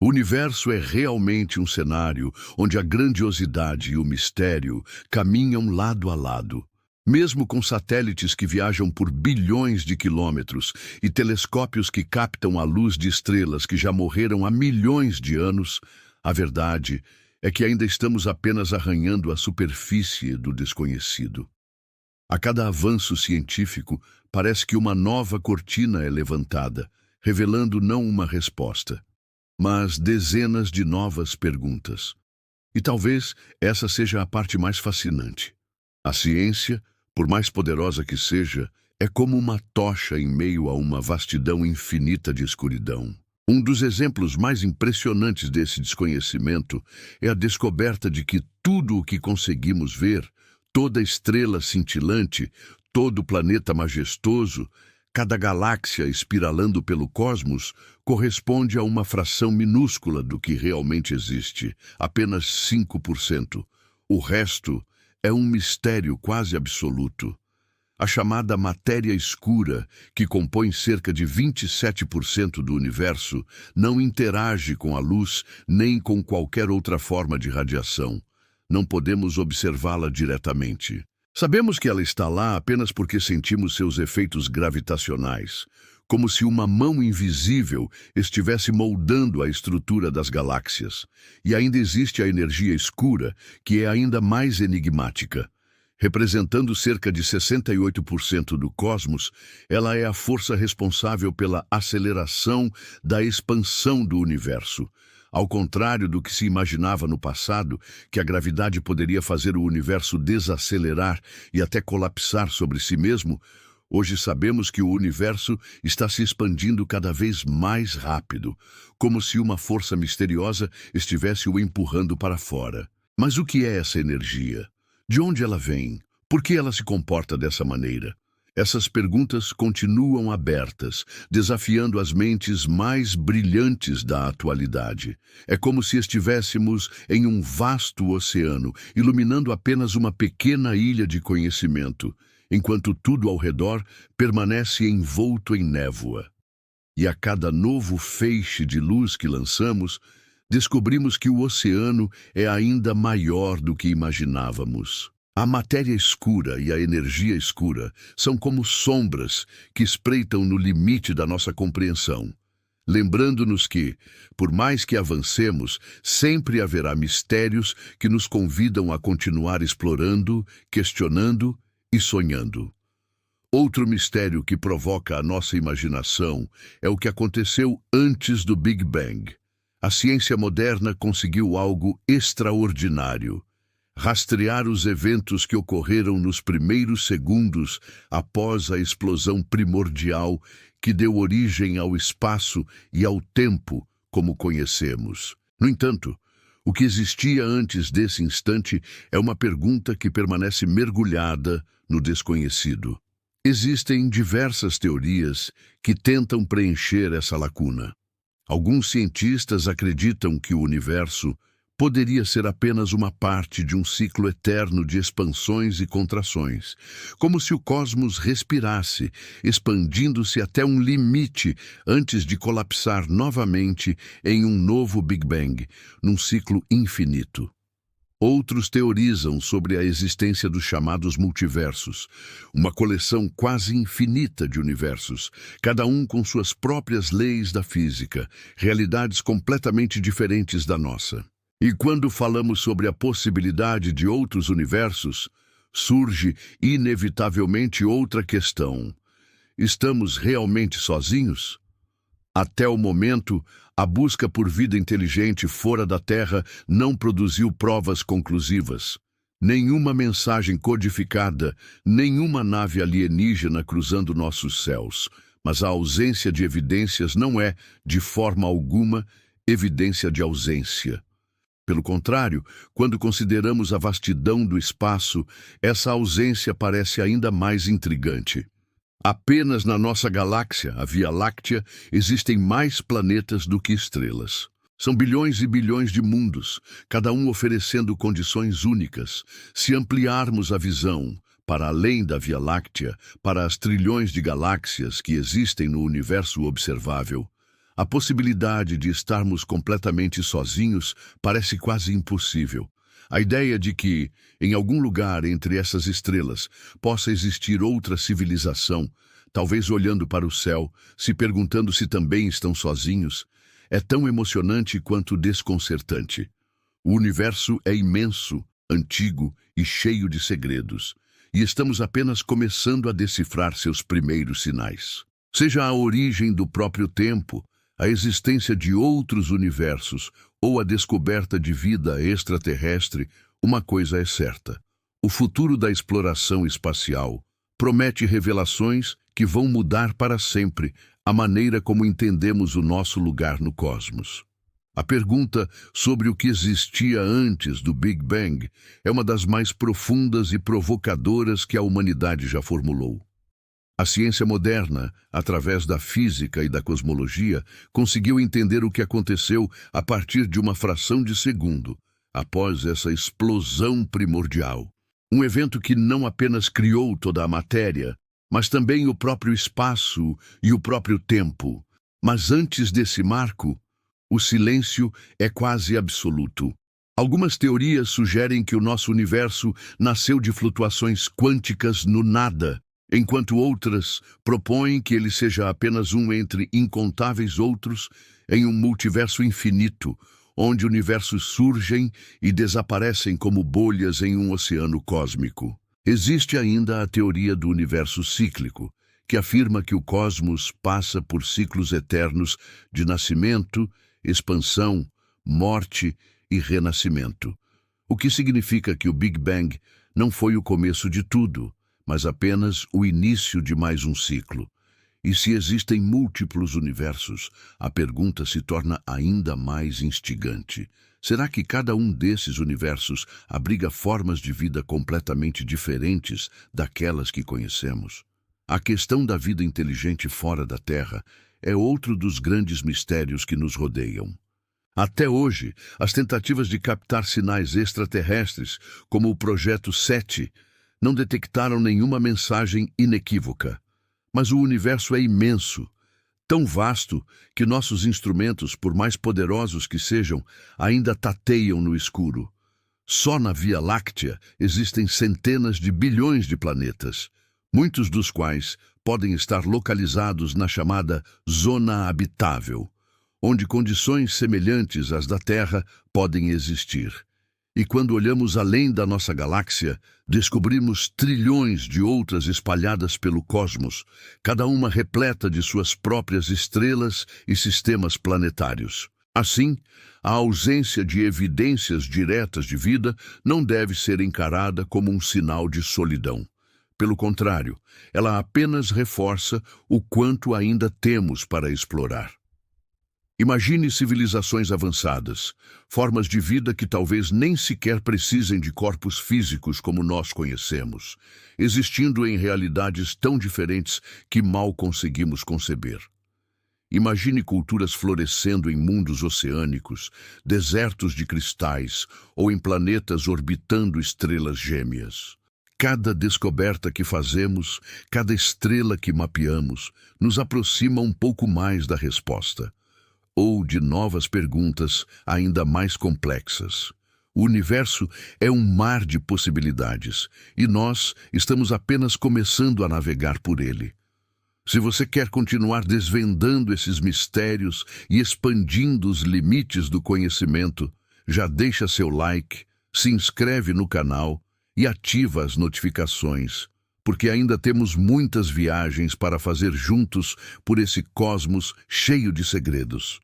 O universo é realmente um cenário onde a grandiosidade e o mistério caminham lado a lado. Mesmo com satélites que viajam por bilhões de quilômetros e telescópios que captam a luz de estrelas que já morreram há milhões de anos, a verdade é que ainda estamos apenas arranhando a superfície do desconhecido. A cada avanço científico, parece que uma nova cortina é levantada, revelando não uma resposta, mas dezenas de novas perguntas. E talvez essa seja a parte mais fascinante. A ciência, por mais poderosa que seja, é como uma tocha em meio a uma vastidão infinita de escuridão. Um dos exemplos mais impressionantes desse desconhecimento é a descoberta de que tudo o que conseguimos ver, toda estrela cintilante, todo planeta majestoso, cada galáxia espiralando pelo cosmos, corresponde a uma fração minúscula do que realmente existe, apenas 5%. O resto é um mistério quase absoluto. A chamada matéria escura, que compõe cerca de 27% do universo, não interage com a luz nem com qualquer outra forma de radiação. Não podemos observá-la diretamente. Sabemos que ela está lá apenas porque sentimos seus efeitos gravitacionais, como se uma mão invisível estivesse moldando a estrutura das galáxias. E ainda existe a energia escura, que é ainda mais enigmática. Representando cerca de 68% do cosmos, ela é a força responsável pela aceleração da expansão do universo. Ao contrário do que se imaginava no passado, que a gravidade poderia fazer o universo desacelerar e até colapsar sobre si mesmo, hoje sabemos que o universo está se expandindo cada vez mais rápido, como se uma força misteriosa estivesse o empurrando para fora. Mas o que é essa energia? De onde ela vem? Por que ela se comporta dessa maneira? Essas perguntas continuam abertas, desafiando as mentes mais brilhantes da atualidade. É como se estivéssemos em um vasto oceano, iluminando apenas uma pequena ilha de conhecimento, enquanto tudo ao redor permanece envolto em névoa. E a cada novo feixe de luz que lançamos, descobrimos que o oceano é ainda maior do que imaginávamos. A matéria escura e a energia escura são como sombras que espreitam no limite da nossa compreensão, lembrando-nos que, por mais que avancemos, sempre haverá mistérios que nos convidam a continuar explorando, questionando e sonhando. Outro mistério que provoca a nossa imaginação é o que aconteceu antes do Big Bang. A ciência moderna conseguiu algo extraordinário: rastrear os eventos que ocorreram nos primeiros segundos após a explosão primordial que deu origem ao espaço e ao tempo como conhecemos. No entanto, o que existia antes desse instante é uma pergunta que permanece mergulhada no desconhecido. Existem diversas teorias que tentam preencher essa lacuna. Alguns cientistas acreditam que o universo poderia ser apenas uma parte de um ciclo eterno de expansões e contrações, como se o cosmos respirasse, expandindo-se até um limite antes de colapsar novamente em um novo Big Bang, num ciclo infinito. Outros teorizam sobre a existência dos chamados multiversos, uma coleção quase infinita de universos, cada um com suas próprias leis da física, realidades completamente diferentes da nossa. E quando falamos sobre a possibilidade de outros universos, surge inevitavelmente outra questão: estamos realmente sozinhos? Até o momento, a busca por vida inteligente fora da Terra não produziu provas conclusivas. Nenhuma mensagem codificada, nenhuma nave alienígena cruzando nossos céus. Mas a ausência de evidências não é, de forma alguma, evidência de ausência. Pelo contrário, quando consideramos a vastidão do espaço, essa ausência parece ainda mais intrigante. Apenas na nossa galáxia, a Via Láctea, existem mais planetas do que estrelas. São bilhões e bilhões de mundos, cada um oferecendo condições únicas. Se ampliarmos a visão para além da Via Láctea, para as trilhões de galáxias que existem no universo observável, A possibilidade de estarmos completamente sozinhos parece quase impossível. A ideia de que, em algum lugar entre essas estrelas, possa existir outra civilização, talvez olhando para o céu, se perguntando se também estão sozinhos, é tão emocionante quanto desconcertante. O universo é imenso, antigo e cheio de segredos, e estamos apenas começando a decifrar seus primeiros sinais. Seja a origem do próprio tempo, a existência de outros universos ou a descoberta de vida extraterrestre, uma coisa é certa: o futuro da exploração espacial promete revelações que vão mudar para sempre a maneira como entendemos o nosso lugar no cosmos. A pergunta sobre o que existia antes do Big Bang é uma das mais profundas e provocadoras que a humanidade já formulou. A ciência moderna, através da física e da cosmologia, conseguiu entender o que aconteceu a partir de uma fração de segundo, após essa explosão primordial. Um evento que não apenas criou toda a matéria, mas também o próprio espaço e o próprio tempo. Mas antes desse marco, o silêncio é quase absoluto. Algumas teorias sugerem que o nosso universo nasceu de flutuações quânticas no nada, enquanto outras propõem que ele seja apenas um entre incontáveis outros em um multiverso infinito, onde universos surgem e desaparecem como bolhas em um oceano cósmico. Existe ainda a teoria do universo cíclico, que afirma que o cosmos passa por ciclos eternos de nascimento, expansão, morte e renascimento, o que significa que o Big Bang não foi o começo de tudo, mas apenas o início de mais um ciclo. E se existem múltiplos universos, a pergunta se torna ainda mais instigante. Será que cada um desses universos abriga formas de vida completamente diferentes daquelas que conhecemos? A questão da vida inteligente fora da Terra é outro dos grandes mistérios que nos rodeiam. Até hoje, as tentativas de captar sinais extraterrestres, como o Projeto SETI, não detectaram nenhuma mensagem inequívoca. Mas o universo é imenso, tão vasto que nossos instrumentos, por mais poderosos que sejam, ainda tateiam no escuro. Só na Via Láctea existem centenas de bilhões de planetas, muitos dos quais podem estar localizados na chamada zona habitável, onde condições semelhantes às da Terra podem existir. E quando olhamos além da nossa galáxia, descobrimos trilhões de outras espalhadas pelo cosmos, cada uma repleta de suas próprias estrelas e sistemas planetários. Assim, a ausência de evidências diretas de vida não deve ser encarada como um sinal de solidão. Pelo contrário, ela apenas reforça o quanto ainda temos para explorar. Imagine civilizações avançadas, formas de vida que talvez nem sequer precisem de corpos físicos como nós conhecemos, existindo em realidades tão diferentes que mal conseguimos conceber. Imagine culturas florescendo em mundos oceânicos, desertos de cristais ou em planetas orbitando estrelas gêmeas. Cada descoberta que fazemos, cada estrela que mapeamos, nos aproxima um pouco mais da resposta, ou de novas perguntas ainda mais complexas. O universo é um mar de possibilidades, e nós estamos apenas começando a navegar por ele. Se você quer continuar desvendando esses mistérios e expandindo os limites do conhecimento, já deixa seu like, se inscreve no canal e ativa as notificações, porque ainda temos muitas viagens para fazer juntos por esse cosmos cheio de segredos.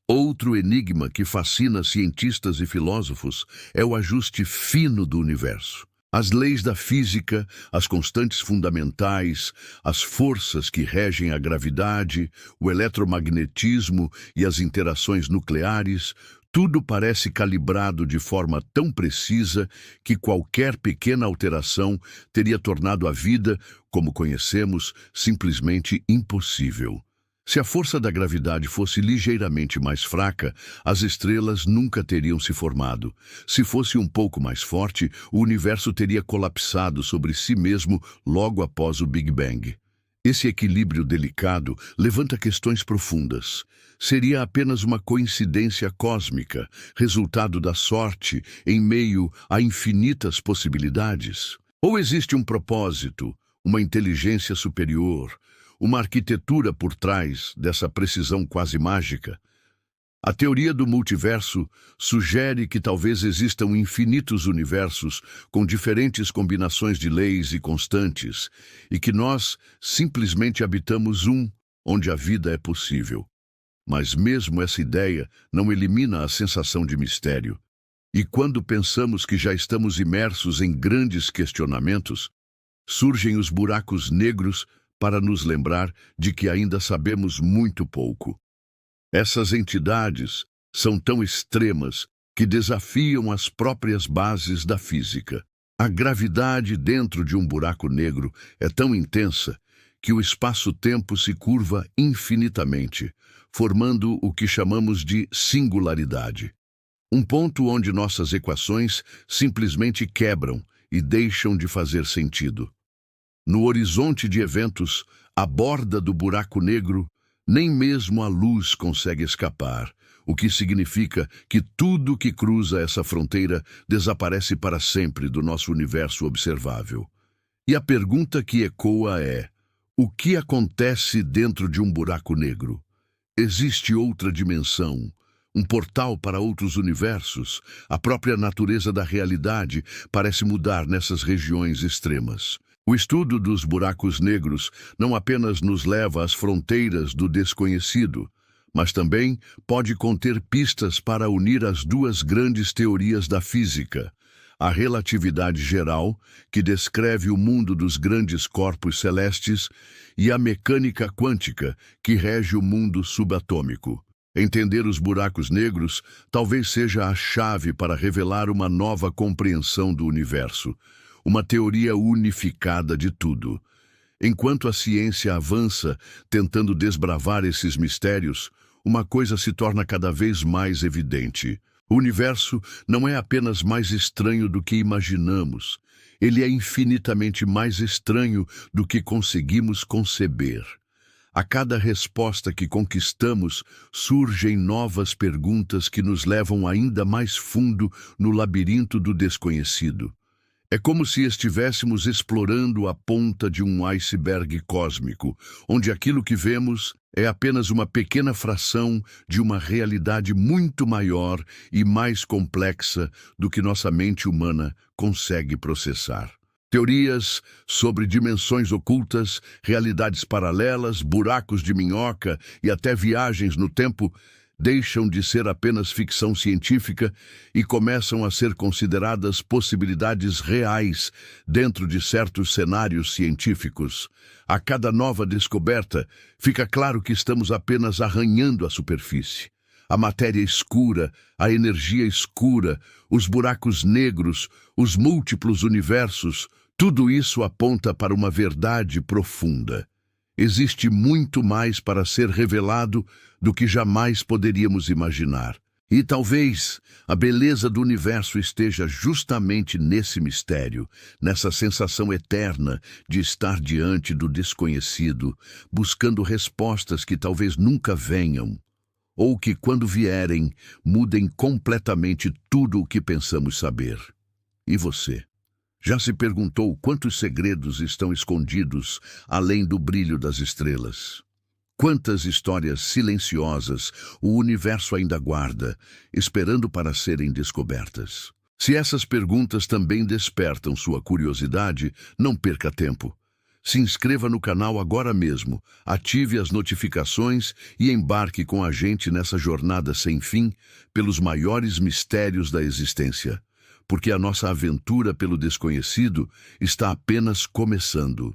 Outro enigma que fascina cientistas e filósofos é o ajuste fino do universo. As leis da física, as constantes fundamentais, as forças que regem a gravidade, o eletromagnetismo e as interações nucleares, tudo parece calibrado de forma tão precisa que qualquer pequena alteração teria tornado a vida, como conhecemos, simplesmente impossível. Se a força da gravidade fosse ligeiramente mais fraca, as estrelas nunca teriam se formado. Se fosse um pouco mais forte, o universo teria colapsado sobre si mesmo logo após o Big Bang. Esse equilíbrio delicado levanta questões profundas. Seria apenas uma coincidência cósmica, resultado da sorte em meio a infinitas possibilidades? Ou existe um propósito, uma inteligência superior, uma arquitetura por trás dessa precisão quase mágica? A teoria do multiverso sugere que talvez existam infinitos universos com diferentes combinações de leis e constantes, e que nós simplesmente habitamos um onde a vida é possível. Mas mesmo essa ideia não elimina a sensação de mistério. E quando pensamos que já estamos imersos em grandes questionamentos, surgem os buracos negros para nos lembrar de que ainda sabemos muito pouco. Essas entidades são tão extremas que desafiam as próprias bases da física. A gravidade dentro de um buraco negro é tão intensa que o espaço-tempo se curva infinitamente, formando o que chamamos de singularidade. Um ponto onde nossas equações simplesmente quebram e deixam de fazer sentido. No horizonte de eventos, à borda do buraco negro, nem mesmo a luz consegue escapar, o que significa que tudo que cruza essa fronteira desaparece para sempre do nosso universo observável. E a pergunta que ecoa é: o que acontece dentro de um buraco negro? Existe outra dimensão, um portal para outros universos? A própria natureza da realidade parece mudar nessas regiões extremas. O estudo dos buracos negros não apenas nos leva às fronteiras do desconhecido, mas também pode conter pistas para unir as duas grandes teorias da física: a relatividade geral, que descreve o mundo dos grandes corpos celestes, e a mecânica quântica, que rege o mundo subatômico. Entender os buracos negros talvez seja a chave para revelar uma nova compreensão do universo, uma teoria unificada de tudo. Enquanto a ciência avança tentando desbravar esses mistérios, uma coisa se torna cada vez mais evidente. O universo não é apenas mais estranho do que imaginamos, ele é infinitamente mais estranho do que conseguimos conceber. A cada resposta que conquistamos, surgem novas perguntas que nos levam ainda mais fundo no labirinto do desconhecido. É como se estivéssemos explorando a ponta de um iceberg cósmico, onde aquilo que vemos é apenas uma pequena fração de uma realidade muito maior e mais complexa do que nossa mente humana consegue processar. Teorias sobre dimensões ocultas, realidades paralelas, buracos de minhoca e até viagens no tempo deixam de ser apenas ficção científica e começam a ser consideradas possibilidades reais dentro de certos cenários científicos. A cada nova descoberta, fica claro que estamos apenas arranhando a superfície. A matéria escura, a energia escura, os buracos negros, os múltiplos universos, tudo isso aponta para uma verdade profunda. Existe muito mais para ser revelado do que jamais poderíamos imaginar. E talvez a beleza do universo esteja justamente nesse mistério, nessa sensação eterna de estar diante do desconhecido, buscando respostas que talvez nunca venham, ou que, quando vierem, mudem completamente tudo o que pensamos saber. E você? Já se perguntou quantos segredos estão escondidos além do brilho das estrelas? Quantas histórias silenciosas o universo ainda guarda, esperando para serem descobertas? Se essas perguntas também despertam sua curiosidade, não perca tempo. Se inscreva no canal agora mesmo, ative as notificações e embarque com a gente nessa jornada sem fim pelos maiores mistérios da existência. Porque a nossa aventura pelo desconhecido está apenas começando.